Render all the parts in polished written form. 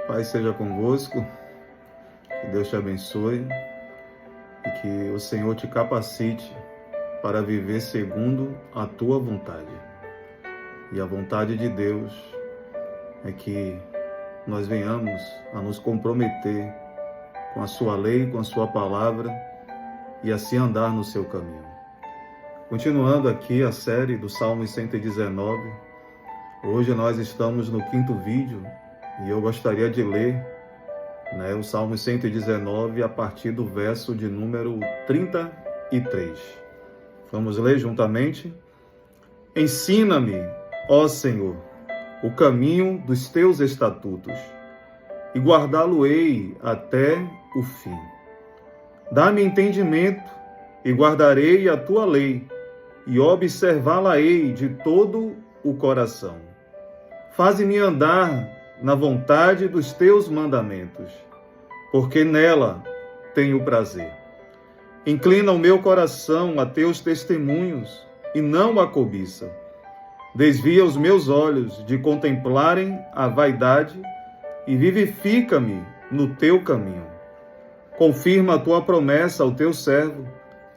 Pai seja convosco, que Deus te abençoe e que o Senhor te capacite para viver segundo a tua vontade. E a vontade de Deus é que nós venhamos a nos comprometer com a sua lei, com a sua palavra e assim andar no seu caminho. Continuando aqui a série do Salmo 119, hoje nós estamos no 5º vídeo e eu gostaria de ler o Salmo 119 a partir do verso de número 33. Vamos ler juntamente? Ensina-me, ó Senhor, o caminho dos teus estatutos, e guardá-lo-ei até o fim. Dá-me entendimento, e guardarei a tua lei, e observá-la-ei de todo o coração. Faze-me andar na vontade dos teus mandamentos, porque nela tenho prazer. Inclina o meu coração a teus testemunhos, e não a cobiça. Desvia os meus olhos de contemplarem a vaidade, e vivifica-me no teu caminho. Confirma a tua promessa ao teu servo,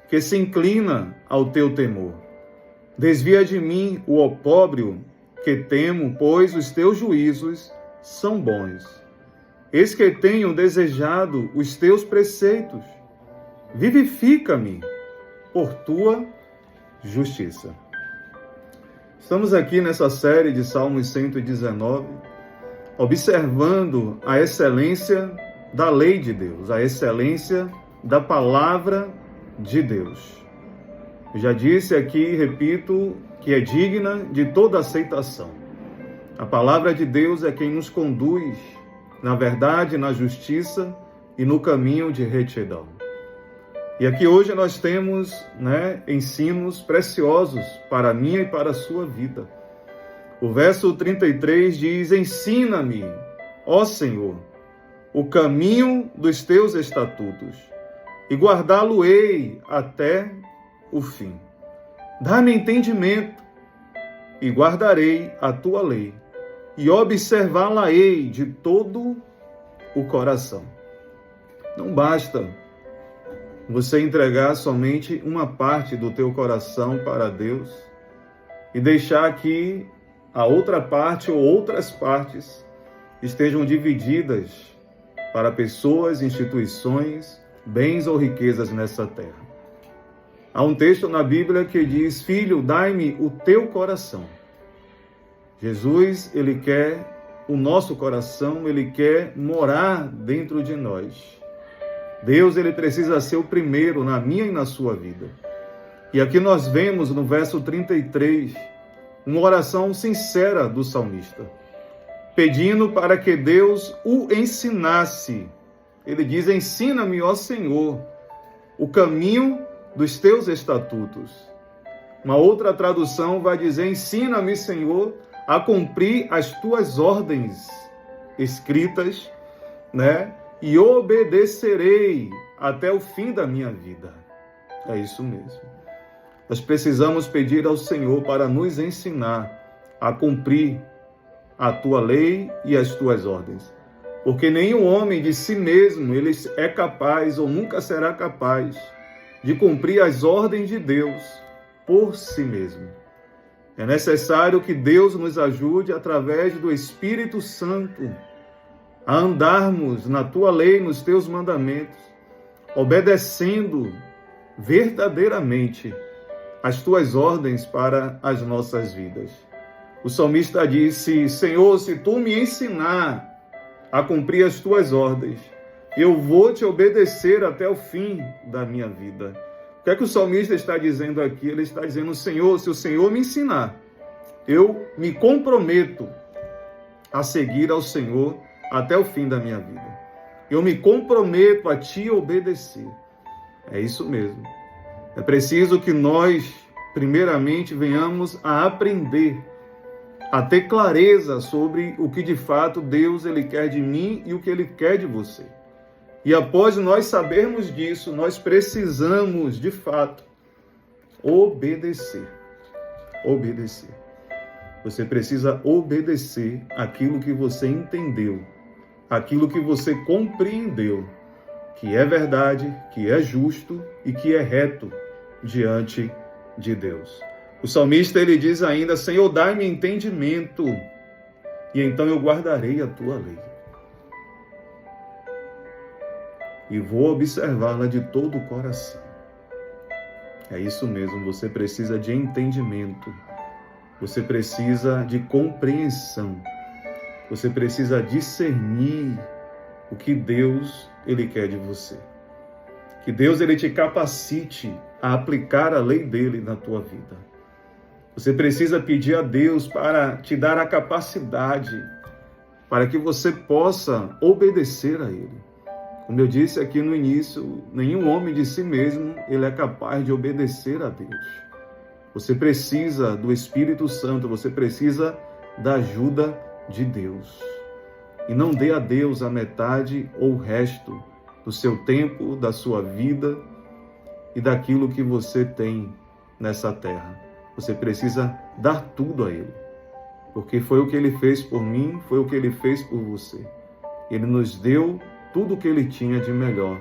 que se inclina ao teu temor. Desvia de mim o opróbrio que temo, pois os teus juízos são bons. Eis que tenho desejado os teus preceitos. Vivifica-me por tua justiça. Estamos aqui nessa série de Salmos 119, observando a excelência da lei de Deus, a excelência da palavra de Deus. Eu já disse aqui, repito, que é digna de toda aceitação. A palavra de Deus é quem nos conduz na verdade, na justiça e no caminho de retidão. E aqui hoje nós temos ensinos preciosos para a minha e para a sua vida. O verso 33 diz: ensina-me, ó Senhor, o caminho dos teus estatutos, e guardá-lo-ei até o fim. Dá-me entendimento, e guardarei a tua lei, e observá-la-ei de todo o coração. Não basta você entregar somente uma parte do teu coração para Deus e deixar que a outra parte ou outras partes estejam divididas para pessoas, instituições, bens ou riquezas nessa terra. Há um texto na Bíblia que diz: filho, dai-me o teu coração. Jesus, ele quer o nosso coração, ele quer morar dentro de nós. Deus, ele precisa ser o primeiro na minha e na sua vida. E aqui nós vemos no verso 33, uma oração sincera do salmista, pedindo para que Deus o ensinasse. Ele diz: ensina-me, ó Senhor, o caminho dos teus estatutos. Uma outra tradução vai dizer: ensina-me, Senhor, a cumprir as tuas ordens escritas, e obedecerei até o fim da minha vida. É isso mesmo. Nós precisamos pedir ao Senhor para nos ensinar a cumprir a tua lei e as tuas ordens. Porque nenhum homem de si mesmo ele é capaz ou nunca será capaz de cumprir as ordens de Deus por si mesmo. É necessário que Deus nos ajude através do Espírito Santo a andarmos na tua lei, nos teus mandamentos, obedecendo verdadeiramente as tuas ordens para as nossas vidas. O salmista disse: Senhor, se tu me ensinar a cumprir as tuas ordens, eu vou te obedecer até o fim da minha vida. O que é que o salmista está dizendo aqui? Ele está dizendo: Senhor, se o Senhor me ensinar, eu me comprometo a seguir ao Senhor até o fim da minha vida. Eu me comprometo a te obedecer. É isso mesmo. É preciso que nós, primeiramente, venhamos a aprender, a ter clareza sobre o que de fato Deus ele quer de mim e o que ele quer de você. E após nós sabermos disso, nós precisamos, de fato, obedecer. Você precisa obedecer aquilo que você entendeu aquilo que você compreendeu, que é verdade, que é justo e que é reto diante de Deus. O salmista, ele diz ainda: Senhor, dai-me entendimento, e então eu guardarei a tua lei. E vou observá-la de todo o coração. É isso mesmo, você precisa de entendimento, você precisa de compreensão, você precisa discernir o que Deus, ele quer de você. Que Deus, ele te capacite a aplicar a lei dele na tua vida. Você precisa pedir a Deus para te dar a capacidade para que você possa obedecer a ele. Como eu disse aqui no início, nenhum homem de si mesmo ele é capaz de obedecer a Deus. Você precisa do Espírito Santo, você precisa da ajuda de Deus. E não dê a Deus a metade ou o resto do seu tempo, da sua vida e daquilo que você tem nessa terra. Você precisa dar tudo a Ele, porque foi o que Ele fez por mim, foi o que Ele fez por você. Ele nos deu tudo o que Ele tinha de melhor,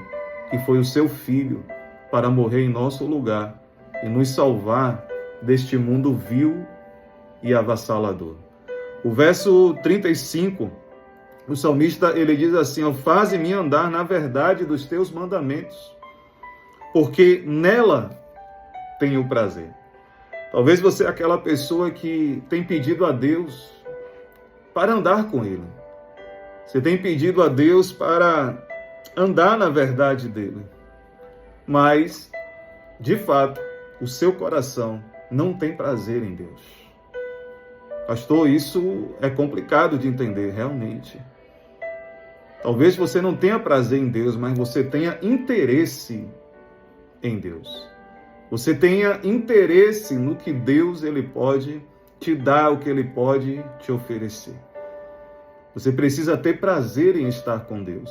que foi o seu Filho, para morrer em nosso lugar e nos salvar deste mundo vil e avassalador. O verso 35, o salmista, ele diz assim: faze-me andar na verdade dos teus mandamentos, porque nela tenho prazer. Talvez você é aquela pessoa que tem pedido a Deus para andar com Ele. Você tem pedido a Deus para andar na verdade dEle. Mas, de fato, o seu coração não tem prazer em Deus. Pastor, isso é complicado de entender, realmente. Talvez você não tenha prazer em Deus, mas você tenha interesse em Deus. Você tenha interesse no que Deus ele pode te dar, o que Ele pode te oferecer. Você precisa ter prazer em estar com Deus.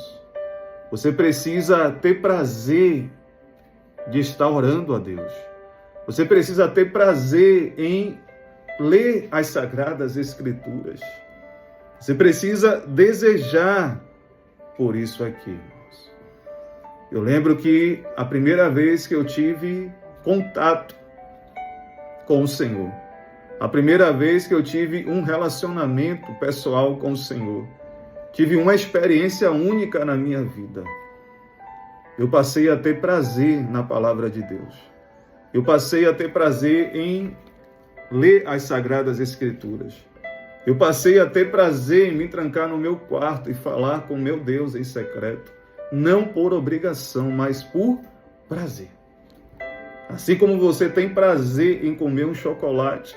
Você precisa ter prazer de estar orando a Deus. Você precisa ter prazer em ler as Sagradas Escrituras. Você precisa desejar por isso aqui, irmãos. Eu lembro que a primeira vez que eu tive contato com o Senhor, a primeira vez que eu tive um relacionamento pessoal com o Senhor, tive uma experiência única na minha vida. Eu passei a ter prazer na palavra de Deus. Eu passei a ter prazer em ler as Sagradas Escrituras. Eu passei a ter prazer em me trancar no meu quarto e falar com meu Deus em secreto. Não por obrigação, mas por prazer. Assim como você tem prazer em comer um chocolate,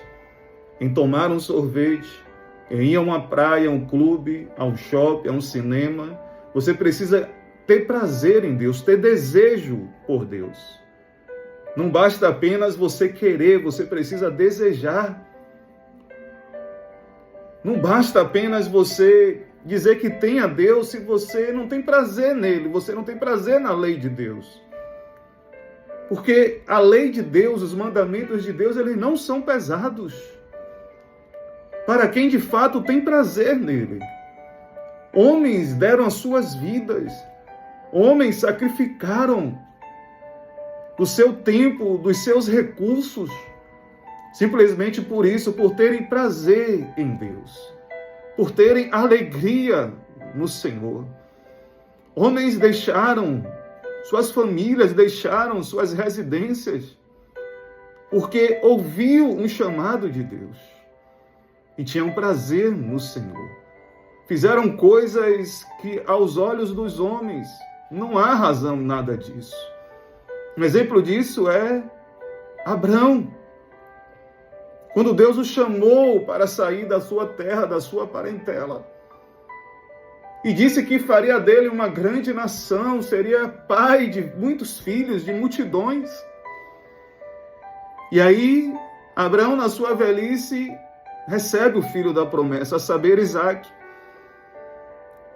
em tomar um sorvete, em ir a uma praia, a um clube, ao shopping, a um cinema, você precisa ter prazer em Deus, ter desejo por Deus. Não basta apenas você querer, você precisa desejar. Não basta apenas você dizer que tem a Deus se você não tem prazer nele, você não tem prazer na lei de Deus. Porque a lei de Deus, os mandamentos de Deus, eles não são pesados para quem de fato tem prazer nele. Homens deram as suas vidas, homens sacrificaram o seu tempo, dos seus recursos, simplesmente por isso, por terem prazer em Deus, por terem alegria no Senhor. Homens deixaram suas famílias, deixaram suas residências, porque ouviu um chamado de Deus e tinham prazer no Senhor. Fizeram coisas que aos olhos dos homens não há razão nada disso. Um exemplo disso é Abrão. Quando Deus o chamou para sair da sua terra, da sua parentela, e disse que faria dele uma grande nação, seria pai de muitos filhos, de multidões. E aí, Abraão, na sua velhice, recebe o filho da promessa, a saber, Isaque.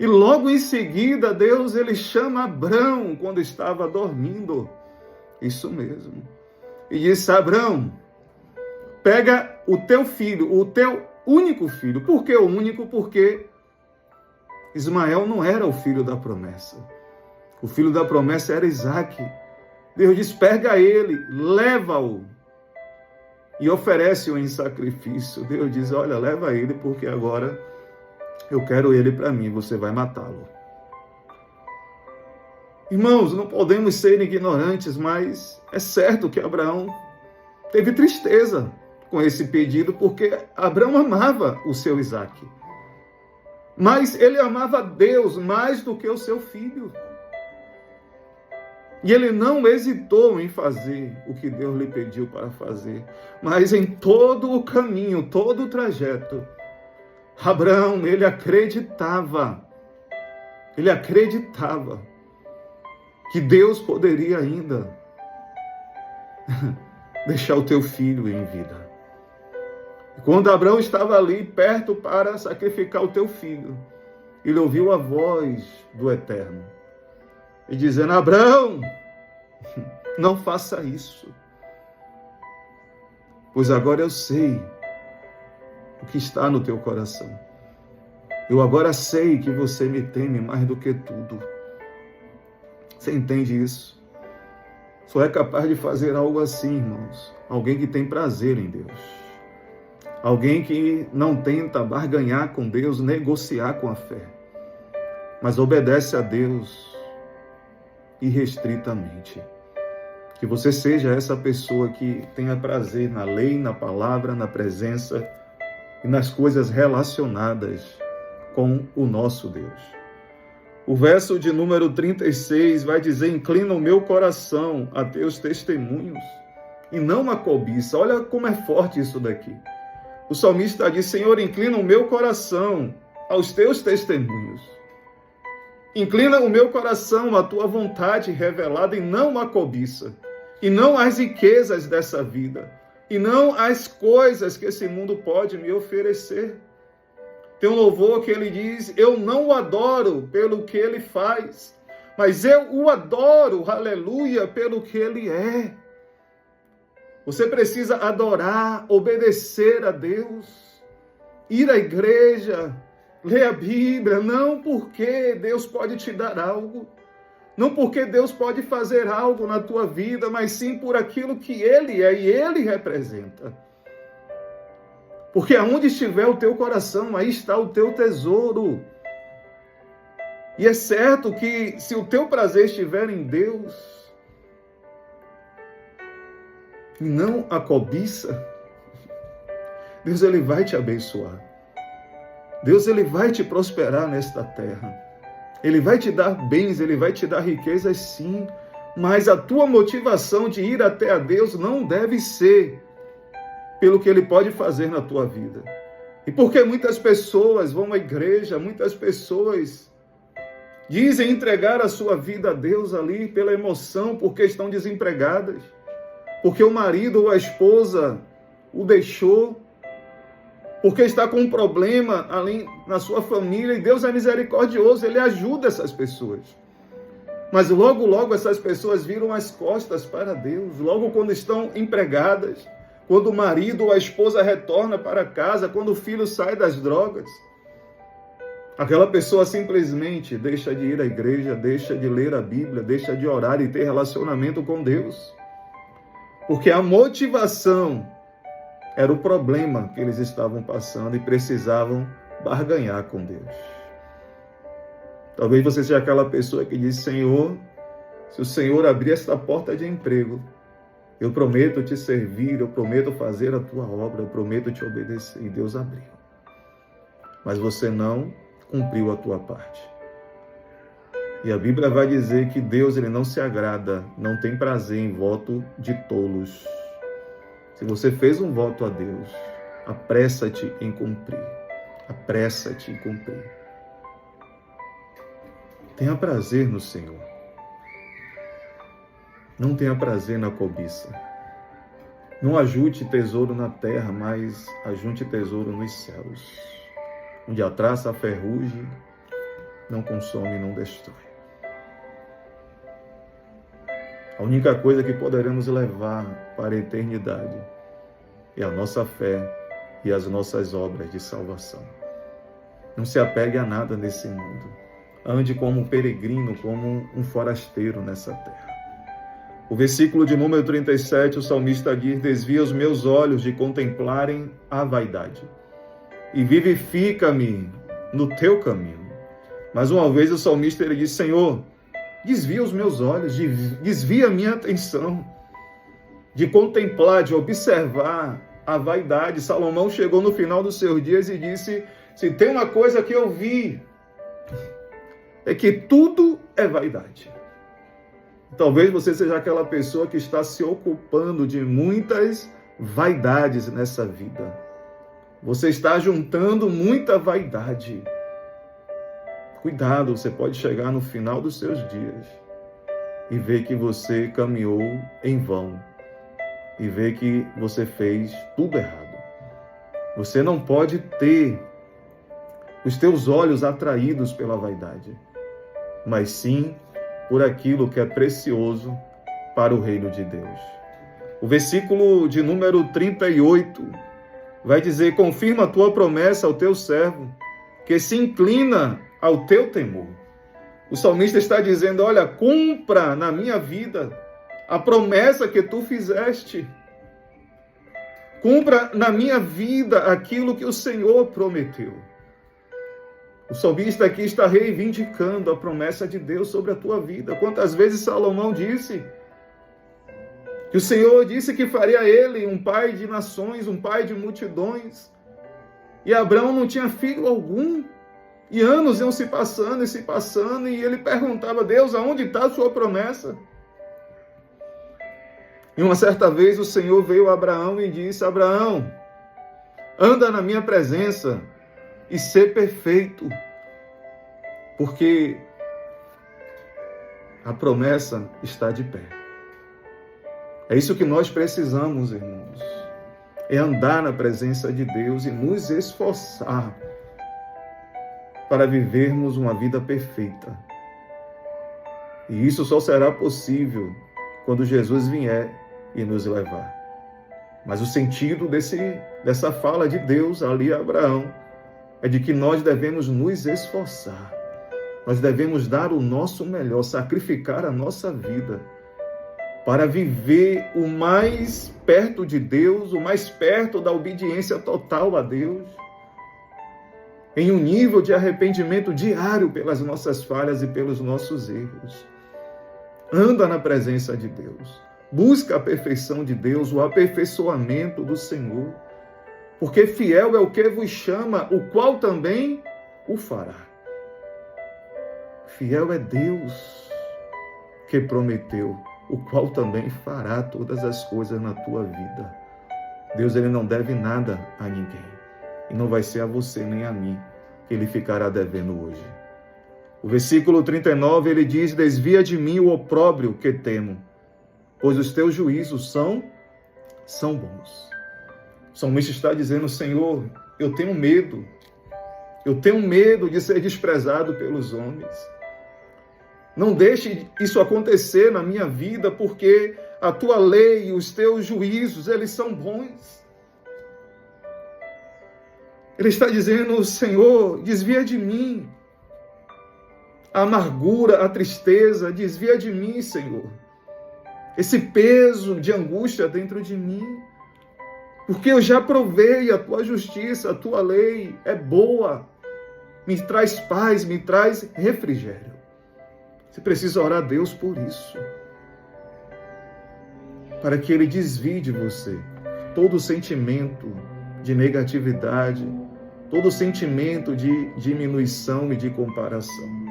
E logo em seguida, Deus ele chama Abraão quando estava dormindo. Isso mesmo. E disse: Abraão, pega o teu filho, o teu único filho. Por que o único? Porque Ismael não era o filho da promessa. O filho da promessa era Isaque. Deus diz, pega ele, leva-o e oferece-o em sacrifício. Deus diz, olha, leva ele porque agora eu quero ele para mim, você vai matá-lo. Irmãos, não podemos ser ignorantes, mas é certo que Abraão teve tristeza com esse pedido, porque Abraão amava o seu Isaque. Mas ele amava Deus mais do que o seu filho. E ele não hesitou em fazer o que Deus lhe pediu para fazer. Mas em todo o caminho, todo o trajeto, Abraão, ele acreditava que Deus poderia ainda deixar o teu filho em vida. Quando Abraão estava ali perto para sacrificar o teu filho, ele ouviu a voz do Eterno, e dizendo, Abraão, não faça isso, pois agora eu sei o que está no teu coração. Eu agora sei que você me teme mais do que tudo. Você entende isso? Só é capaz de fazer algo assim, irmãos, alguém que tem prazer em Deus. Alguém que não tenta barganhar com Deus, negociar com a fé, mas obedece a Deus irrestritamente. Que você seja essa pessoa que tenha prazer na lei, na palavra, na presença e nas coisas relacionadas com o nosso Deus. O verso de número 36 vai dizer, inclina o meu coração a teus testemunhos e não a cobiça. Olha como é forte isso daqui. O salmista diz, Senhor, inclina o meu coração aos teus testemunhos. Inclina o meu coração à tua vontade revelada e não à cobiça, e não às riquezas dessa vida, e não às coisas que esse mundo pode me oferecer. Tem um louvor que ele diz, eu não o adoro pelo que ele faz, mas eu o adoro, aleluia, pelo que ele é. Você precisa adorar, obedecer a Deus, ir à igreja, ler a Bíblia, não porque Deus pode te dar algo, não porque Deus pode fazer algo na tua vida, mas sim por aquilo que Ele é e Ele representa. Porque aonde estiver o teu coração, aí está o teu tesouro. E é certo que se o teu prazer estiver em Deus, e não a cobiça, Deus ele vai te abençoar. Deus ele vai te prosperar nesta terra. Ele vai te dar bens, ele vai te dar riquezas sim, mas a tua motivação de ir até a Deus não deve ser pelo que ele pode fazer na tua vida. E porque muitas pessoas vão à igreja, muitas pessoas dizem entregar a sua vida a Deus ali pela emoção, porque estão desempregadas, porque o marido ou a esposa o deixou, porque está com um problema ali na sua família, e Deus é misericordioso, Ele ajuda essas pessoas. Mas logo essas pessoas viram as costas para Deus, logo quando estão empregadas, quando o marido ou a esposa retorna para casa, quando o filho sai das drogas, aquela pessoa simplesmente deixa de ir à igreja, deixa de ler a Bíblia, deixa de orar e ter relacionamento com Deus. Porque a motivação era o problema que eles estavam passando e precisavam barganhar com Deus. Talvez você seja aquela pessoa que diz, Senhor, se o Senhor abrir esta porta de emprego, eu prometo te servir, eu prometo fazer a tua obra, eu prometo te obedecer. E Deus abriu. Mas você não cumpriu a tua parte. E a Bíblia vai dizer que Deus ele não se agrada, não tem prazer em voto de tolos. Se você fez um voto a Deus, apressa-te em cumprir. Apressa-te em cumprir. Tenha prazer no Senhor. Não tenha prazer na cobiça. Não ajunte tesouro na terra, mas ajunte tesouro nos céus, onde a traça, a ferrugem não consome e não destrói. A única coisa que poderemos levar para a eternidade é a nossa fé e as nossas obras de salvação. Não se apegue a nada nesse mundo. Ande como um peregrino, como um forasteiro nessa terra. O versículo de número 37, o salmista diz: desvia os meus olhos de contemplarem a vaidade e vivifica-me no teu caminho. Mais uma vez o salmista ele diz: Senhor, desvia os meus olhos, desvia a minha atenção de contemplar, de observar a vaidade. Salomão chegou no final dos seus dias e disse: se tem uma coisa que eu vi, é que tudo é vaidade. Talvez você seja aquela pessoa que está se ocupando de muitas vaidades nessa vida. Você está juntando muita vaidade. Cuidado, você pode chegar no final dos seus dias e ver que você caminhou em vão. E ver que você fez tudo errado. Você não pode ter os teus olhos atraídos pela vaidade, mas sim por aquilo que é precioso para o reino de Deus. O versículo de número 38 vai dizer: confirma a tua promessa ao teu servo, que se inclina ao teu temor. O salmista está dizendo: olha, cumpra na minha vida a promessa que tu fizeste. Cumpra na minha vida aquilo que o Senhor prometeu. O salmista aqui está reivindicando a promessa de Deus sobre a tua vida. Quantas vezes Salomão disse que o Senhor disse que faria ele um pai de nações, um pai de multidões. E Abraão não tinha filho algum. E anos iam se passando, e ele perguntava: Deus, aonde está a sua promessa? E uma certa vez o Senhor veio a Abraão e disse: Abraão, anda na minha presença e ser perfeito, porque a promessa está de pé. É isso que nós precisamos, irmãos. É andar na presença de Deus e nos esforçar para vivermos uma vida perfeita. E isso só será possível quando Jesus vier e nos levar. Mas o sentido dessa fala de Deus ali a Abraão é de que nós devemos nos esforçar. Nós devemos dar o nosso melhor, sacrificar a nossa vida para viver o mais perto de Deus, o mais perto da obediência total a Deus, em um nível de arrependimento diário pelas nossas falhas e pelos nossos erros. Anda na presença de Deus. Busca a perfeição de Deus, o aperfeiçoamento do Senhor. Porque fiel é o que vos chama, o qual também o fará. Fiel é Deus que prometeu, o qual também fará todas as coisas na tua vida. Deus, ele não deve nada a ninguém. E não vai ser a você nem a mim que ele ficará devendo hoje. O versículo 39, ele diz: desvia de mim o opróbrio que temo, pois os teus juízos são bons. O salmista está dizendo: Senhor, eu tenho medo de ser desprezado pelos homens. Não deixe isso acontecer na minha vida, porque a tua lei e os teus juízos, eles são bons. Ele está dizendo: Senhor, desvia de mim a amargura, a tristeza, desvia de mim, Senhor, esse peso de angústia dentro de mim, porque eu já provei a tua justiça, a tua lei é boa, me traz paz, me traz refrigério. Você precisa orar a Deus por isso, para que Ele desvie de você todo sentimento de negatividade, todo sentimento de diminuição e de comparação.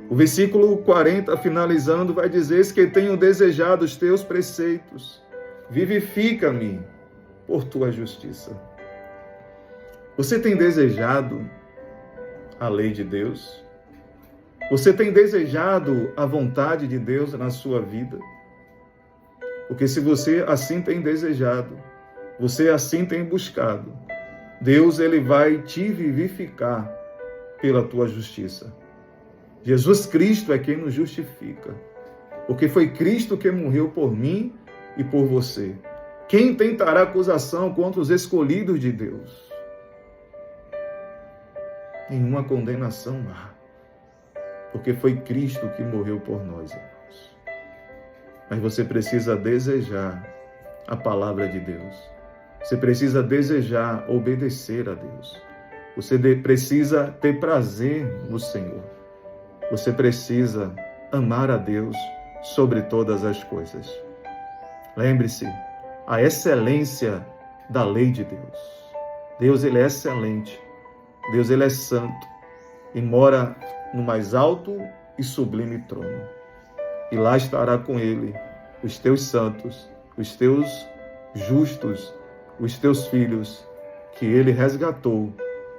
O versículo 40, finalizando, vai dizer: que tenho desejado os teus preceitos, vivifica-me por tua justiça. Você tem desejado a lei de Deus? Você tem desejado a vontade de Deus na sua vida? Porque se você assim tem desejado, você assim tem buscado, Deus, ele vai te vivificar pela tua justiça. Jesus Cristo é quem nos justifica, porque foi Cristo que morreu por mim e por você. Quem tentará acusação contra os escolhidos de Deus? nenhuma condenação há, porque foi Cristo que morreu por nós, irmãos. Mas você precisa desejar a palavra de Deus. Você precisa desejar obedecer a Deus. Você precisa ter prazer no Senhor. Você precisa amar a Deus sobre todas as coisas. Lembre-se, a excelência da lei de Deus. Deus, ele é excelente. Deus, ele é santo e mora no mais alto e sublime trono. E lá estará com ele os teus santos, os teus justos, os teus filhos, que ele resgatou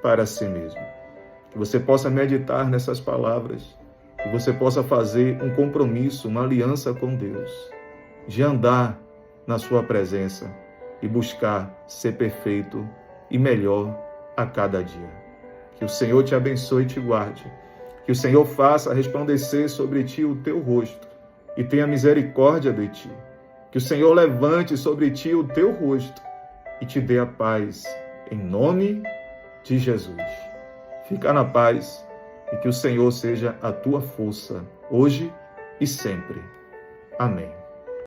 para si mesmo. Que você possa meditar nessas palavras, que você possa fazer um compromisso, uma aliança com Deus, de andar na sua presença e buscar ser perfeito e melhor a cada dia. Que o Senhor te abençoe e te guarde. Que o Senhor faça resplandecer sobre ti o teu rosto e tenha misericórdia de ti. Que o Senhor levante sobre ti o teu rosto e te dê a paz, em nome de Jesus. Fica na paz e que o Senhor seja a tua força, hoje e sempre. Amém.